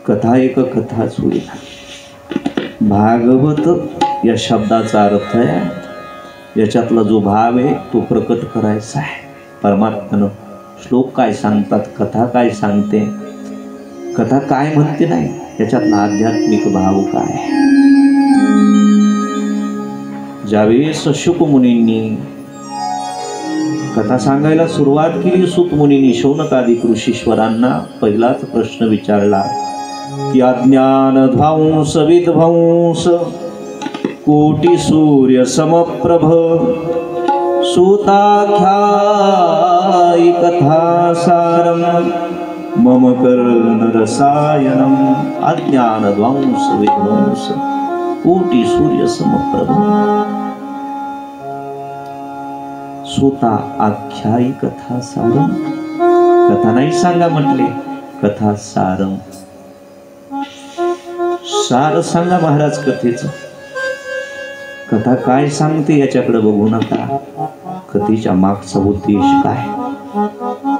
कथा एक कथाच होईल। भागवत या शब्दाचा अर्थ आहे, याच्यातला जो भाव आहे तो प्रकट करायचा आहे परमात्म्यानं। श्लोक काय सांगतात, कथा काय सांगते, कथा काय म्हणते नाही, याच्यातला आध्यात्मिक भाव काय। ज्यावेळेस शुक मुनींनी कथा सांगायला सुरुवात केली, सूत मुनींनी शौनकादिक ऋषीश्वरांना पहिलाच प्रश्न विचारला की अज्ञान ध्वंस विध्वंस कोटी सूर्य समप्रभ सूताख्यायि कथा सारम मम कर्ण रसायनम। अज्ञान ध्वंस विध्वंस कोटी सूर्य समप्रभ सूता आख्यायी कथा सारम। कथा नाही सांगा म्हटले, कथा सारम, सार सांगा महाराज कथेचं। कथा काय सांगते याच्याकडे बघू नका, कथेच्या मागचा उद्देश काय,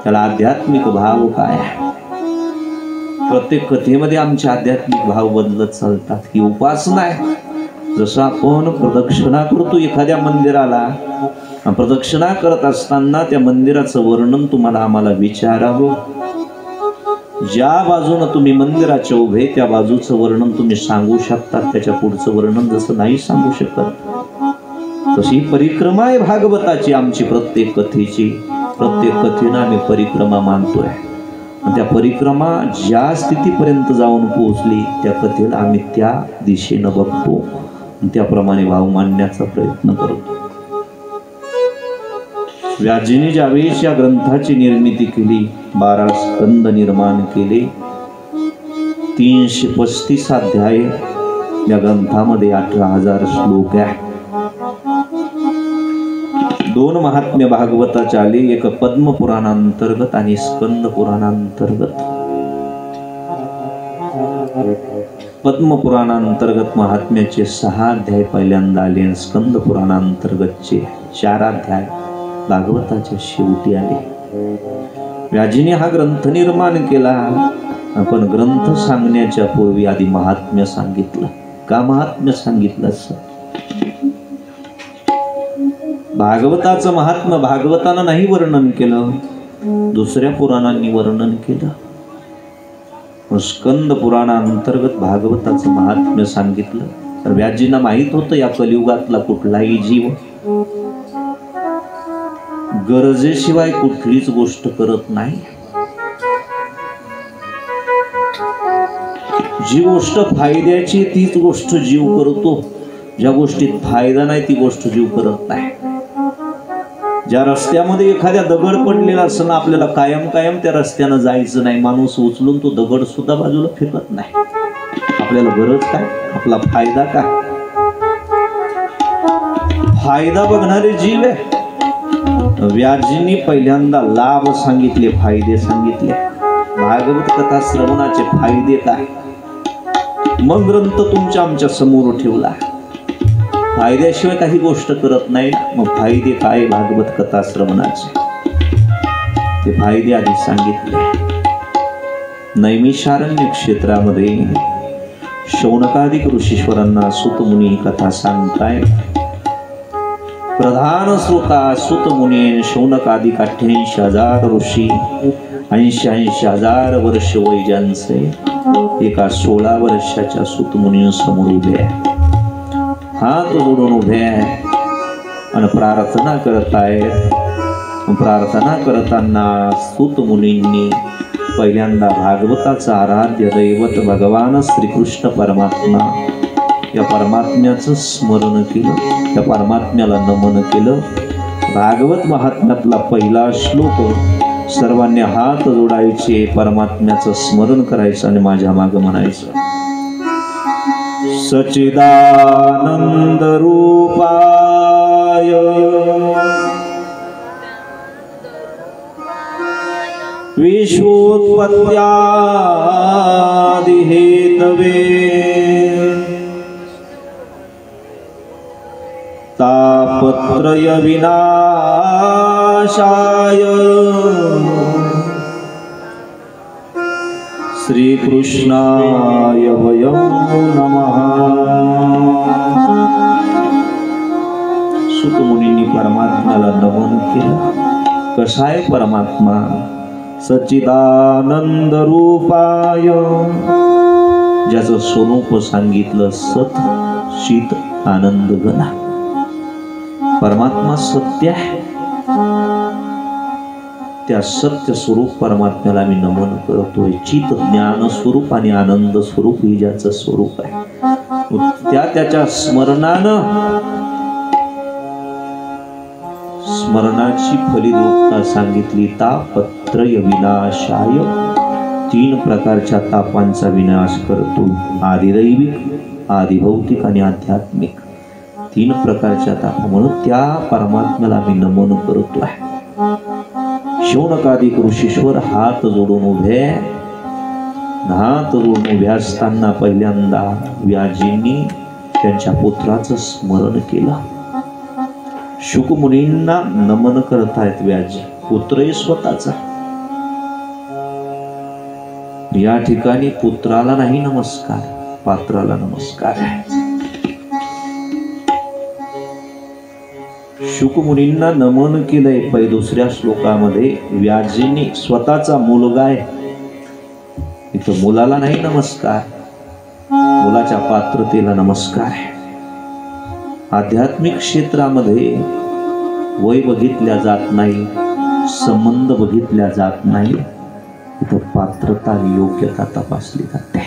त्याला आध्यात्मिक भाव काय। प्रत्येक कथेमध्ये आमचे आध्यात्मिक भाव बदलत चालतात। ही उपासना आहे। जसं आपण प्रदक्षिणा करतो एखाद्या मंदिराला, प्रदक्षिणा करत असताना त्या मंदिराचं वर्णन तुम्हाला आम्हाला विचारावं। ज्या बाजूने तुम्ही मंदिराच्या उभे त्या बाजूचं वर्णन तुम्ही सांगू शकता, त्याच्या पुढचं वर्णन जसं नाही सांगू शकत, तशी परिक्रमा आहे भागवताची आमची। प्रत्येक कथेची, प्रत्येक कथेनं आम्ही परिक्रमा मानतोय। त्या परिक्रमा ज्या स्थितीपर्यंत जाऊन पोहोचली त्या कथेला आम्ही त्या दिशेनं बघतो, त्याप्रमाणे भाव मांडण्याचा प्रयत्न करतो। व्यासजींनी ज्यावेळेस या ग्रंथाची निर्मिती केली, 12 स्कंद निर्माण केले, 335 अध्याय या ग्रंथामध्ये, 18,000 श्लोक आहे। 2 महात्म्य भागवताचे आले, एक पद्म पुराणांतर्गत आणि स्कंद पुराणांतर्गत। पद्म पुराणांतर्गत महात्म्याचे 6 अध्याय पहिल्यांदा आले, स्कंद पुराणांतर्गतचे 4 अध्याय भागवताच्या शेवटी आले। व्याजीने हा ग्रंथ निर्माण केला, आपण ग्रंथ सांगण्याच्या पूर्वी आधी महात्म्य सांगितलं। का महात्म्य सांगितलं? भागवताचं महात्म्य भागवतानं नाही वर्णन केलं, दुसऱ्या पुराणांनी वर्णन केलं। स्कंद पुराणांतर्गत भागवताचं महात्म्य सांगितलं, तर व्याजींना माहित होतं या कलियुगातला कुठलाही जीव गरजेशिवाय कुठलीच गोष्ट करत नाही। जी गोष्ट फायद्याची तीच गोष्ट जीव करतो, ज्या गोष्टीत फायदा नाही ती गोष्ट जीव करत नाही। ज्या रस्त्यामध्ये एखाद्या दगड पडलेला असताना आपल्याला कायम कायम त्या रस्त्यानं जायचं नाही, माणूस उचलून तो दगड सुद्धा बाजूला फेकत नाही। आपल्याला गरज काय, आपला फायदा काय, फायदा बघणारे जीव आहे। व्यासजींनी पहिल्यांदा लाभ सांगितले, फायदे सांगितले। भागवत कथा श्रवणाचे फायदे काय, मग ग्रंथ तुमच्या आमच्या समोर ठेवला। फायद्याशिवाय काही गोष्ट करत नाही, मग फायदे काय भागवत कथा श्रवणाचे, ते फायदे आधी सांगितले। नैमिषारण्य क्षेत्रामध्ये शौनकादिक ऋषीश्वरांना सूत मुनी कथा सांगताय। प्रधान श्रोता सूत मुनी, शौनकादिक 88,000 ऋषी, 80,000 वर्ष वय ज्यांचे, एका 16 वर्षाच्या सूत मुनींसमोर उभे आहे, हात जोडून उभे आहे आणि प्रार्थना करतायत। प्रार्थना करताना सूत मुनींनी पहिल्यांदा भागवताचं आराध्य दैवत भगवान श्रीकृष्ण परमात्मा या परमात्म्याचं स्मरण केलं, त्या परमात्म्याला नमन केलं। भागवत महात्म्यातला पहिला श्लोक सर्वांनी हात जोडायचे, परमात्म्याचं स्मरण करायचं आणि माझ्या मागे म्हणायचं, सच्चिदानंद रूपाय विश्वोत्पत्त्यादि हेतवे तापत्रय विनाशाय श्रीकृष्णाय वयं नमः। सुत मुनींनी परमात्म्याला नमन केलं। कसाय परमात्मा? सच्चिदानंद रूपाय, ज्याचं स्वरूप सांगितलं सत चित आनंद घना। परमात्मा सत्य आहे, त्या सत्य स्वरूप परमात्म्याला मी नमन करतोय। चित ज्ञान स्वरूप आणि आनंद स्वरूप ही ज्याचं स्वरूप आहे, त्याच्या स्मरणाची फलितरूपता सांगितली। तापत्रय विनाशाय, 3 प्रकारच्या तापांचा विनाश करतो। आदिदैविक, आदिभौतिक आणि आध्यात्मिक, 3 प्रकारच्या ताप। म्हणून त्या परमात्म्याला मी नमन करतोय। शौनकादिक ऋषीश्वर हात जोडून उभे, हात जोडून उभे असताना पहिल्यांदा व्याजींनी त्यांच्या पुत्राचं स्मरण केलं। शुक मुनींना नमन करतायत व्याजी, पुत्रही स्वतःचा। या ठिकाणी पुत्राला नाही नमस्कार, पात्राला नमस्कार आहे। शुक मुनींना नमन केलंय। पै दुसऱ्या श्लोकामध्ये व्याजींनी स्वतःचा मुलगा आहे, इथं मुलाला नाही नमस्कार, मुलाच्या पात्रतेला नमस्कार आहे। आध्यात्मिक क्षेत्रामध्ये वय बघितल्या जात नाही, संबंध बघितल्या जात नाही, इथं पात्रता आणि योग्यता तपासली जाते।